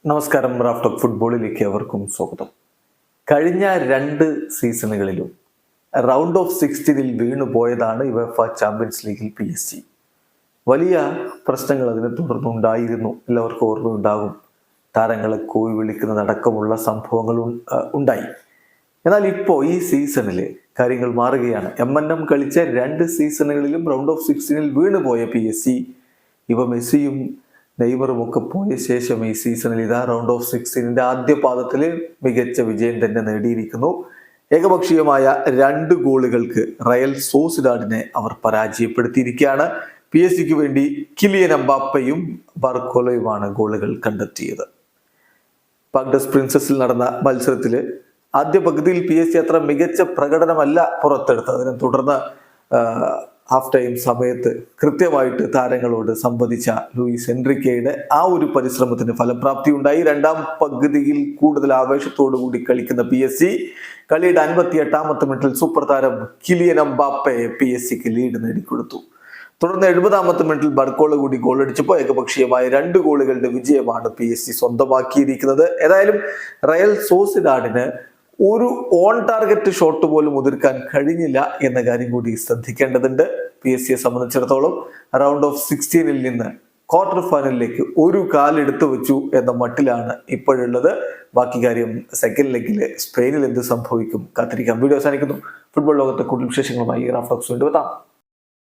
നമസ്കാരം. Raf talk ഫുട്ബോളിലേക്ക് അവർക്കും സ്വാഗതം. കഴിഞ്ഞ 2 സീസണുകളിലും റൗണ്ട് ഓഫ് 16-ൽ വീണുപോയതാണ് യുവേഫ ചാമ്പ്യൻസ് ലീഗിൽ PSG. വലിയ പ്രശ്നങ്ങൾ അതിനെ തുടർന്നുണ്ടായിരുന്നു. എല്ലാവർക്കും ഓർമ്മയുണ്ടാകും. താരങ്ങളെ കോയി വിളിക്കുന്നതടക്കമുള്ള സംഭവങ്ങൾ ഉണ്ടായി. എന്നാൽ ഇപ്പോൾ ഈ സീസണിൽ കാര്യങ്ങൾ മാറുകയാണ്. കളിച്ച 2 സീസണുകളിലും റൗണ്ട് ഓഫ് 16-ൽ വീണുപോയ PSG ഇവ മെസ്സിയും നെയ്മറും ഒക്കെ പോയ ശേഷം ഈ സീസണിൽ ഇതാ റൗണ്ട് ഓഫ് 16-ന്റെ ആദ്യ പാദത്തിൽ മികച്ച വിജയം തന്നെ നേടിയിരിക്കുന്നു. ഏകപക്ഷീയമായ 2 ഗോളുകൾക്ക് റയൽ സോസിഡാഡിനെ അവർ പരാജയപ്പെടുത്തിയിരിക്കുകയാണ്. PSG വേണ്ടി കിലിയൻ എംബാപ്പയും ബാർക്കോലയുമാണ് ഗോളുകൾ കണ്ടെത്തിയത്. പാർക്ക് ഡസ് പ്രിൻസസിൽ നടന്ന മത്സരത്തിൽ ആദ്യ പകുതിയിൽ PSG അത്ര മികച്ച പ്രകടനമല്ല പുറത്തെടുത്തത്. അതിനെ തുടർന്ന് ഹാഫ് ടൈം സമയത്ത് കൃത്യമായിട്ട് താരങ്ങളോട് സംവദിച്ച ലൂയിസ് എൻറിക്കയുടെ ആ ഒരു പരിശ്രമത്തിന് ഫലപ്രാപ്തി ഉണ്ടായി. രണ്ടാം പകുതിയിൽ കൂടുതൽ ആവേശത്തോടു കൂടി കളിക്കുന്ന PSG കളിയുടെ 58-ാമത്തെ മിനിറ്റിൽ സൂപ്പർ താരം കിലിയൻ എംബാപ്പയെ PSG ലീഡ് നേടിക്കൊടുത്തു. തുടർന്ന് 70-ാമത്തെ മിനിറ്റിൽ ബർക്കോള കൂടി ഗോളടിച്ചപ്പോൾ ഏകപക്ഷീയമായ 2 ഗോളുകളുടെ വിജയമാണ് PSG സ്വന്തമാക്കിയിരിക്കുന്നത്. ഏതായാലും റയൽ സോസിഡാഡിന് ഒരു ഓൺ ടാർഗറ്റ് ഷോട്ട് പോലും ഉതിർക്കാൻ കഴിഞ്ഞില്ല എന്ന കാര്യം കൂടി ശ്രദ്ധിക്കേണ്ടതുണ്ട്. PSG സംബന്ധിച്ചിടത്തോളം റൗണ്ട് ഓഫ് 16-ൽ നിന്ന് ക്വാർട്ടർ ഫൈനലിലേക്ക് ഒരു കാലെടുത്തു വെച്ചു എന്ന മട്ടിലാണ് ഇപ്പോഴുള്ളത്. ബാക്കി കാര്യം സെക്കൻഡ് ലെഗിൽ സ്പെയിനിൽ എന്ത് സംഭവിക്കും കാത്തിരിക്കാം. വീഡിയോ അവസാനിക്കുന്നു. ഫുട്ബോൾ ലോകത്തെ കൂടുതൽ വിശേഷങ്ങളുമായി റാഫ് ടോക്സ് വീണ്ടും എത്താം.